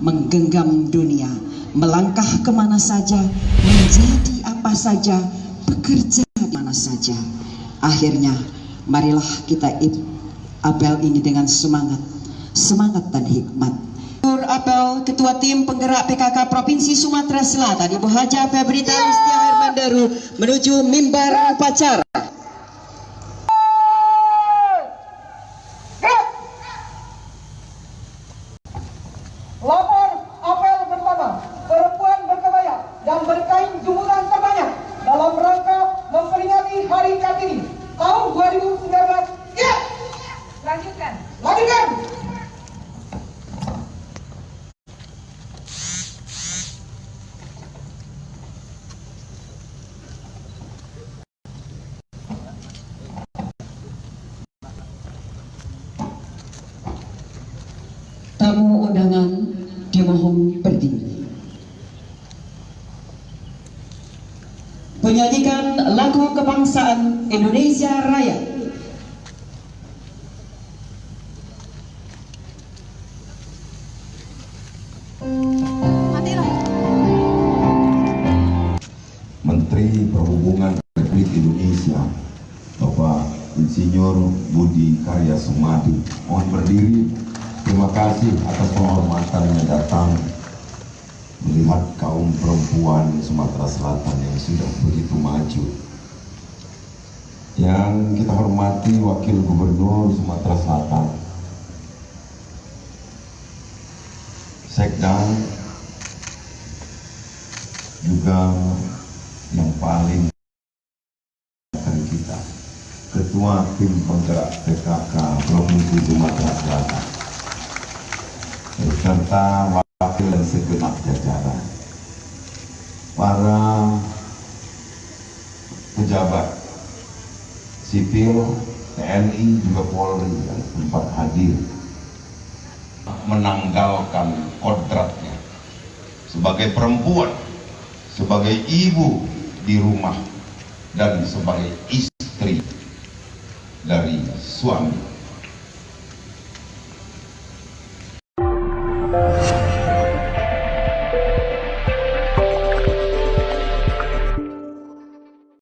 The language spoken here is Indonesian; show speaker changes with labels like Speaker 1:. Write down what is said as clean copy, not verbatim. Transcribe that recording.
Speaker 1: menggenggam dunia, melangkah kemana saja, menjadi apa saja, bekerja di mana saja. Akhirnya, marilah kita apel ini dengan semangat dan hikmat. Apel Ketua Tim Penggerak PKK Provinsi Sumatera Selatan, Ibu Haja Febrita Listia Hermandaru, menuju mimbar upacara.
Speaker 2: Lapor apel bersama perempuan berkebaya dan berkain jumuran terbanyak dalam rangka memperingati Hari Kartini tahun 2019. Ya! Lanjutkan.
Speaker 1: Tamu undangan dimohon berdiri. Menyanyikan lagu kebangsaan Indonesia Raya.
Speaker 3: Menteri Perhubungan Republik Indonesia, Bapak Insinyur Budi Karya Sumadi, mohon berdiri. Terima kasih atas penghormatannya datang melihat kaum perempuan Sumatera Selatan yang sudah begitu maju. Yang kita hormati Wakil Gubernur Sumatera Selatan, Sekda, juga yang paling dari kita, Ketua Tim Penggerak PKK Provinsi Sumatera Selatan, serta wakil dan segenap jajaran, para pejabat sipil, TNI, juga Polri yang sempat hadir menanggalkan kodratnya sebagai perempuan, sebagai ibu di rumah, dan sebagai istri dari suami.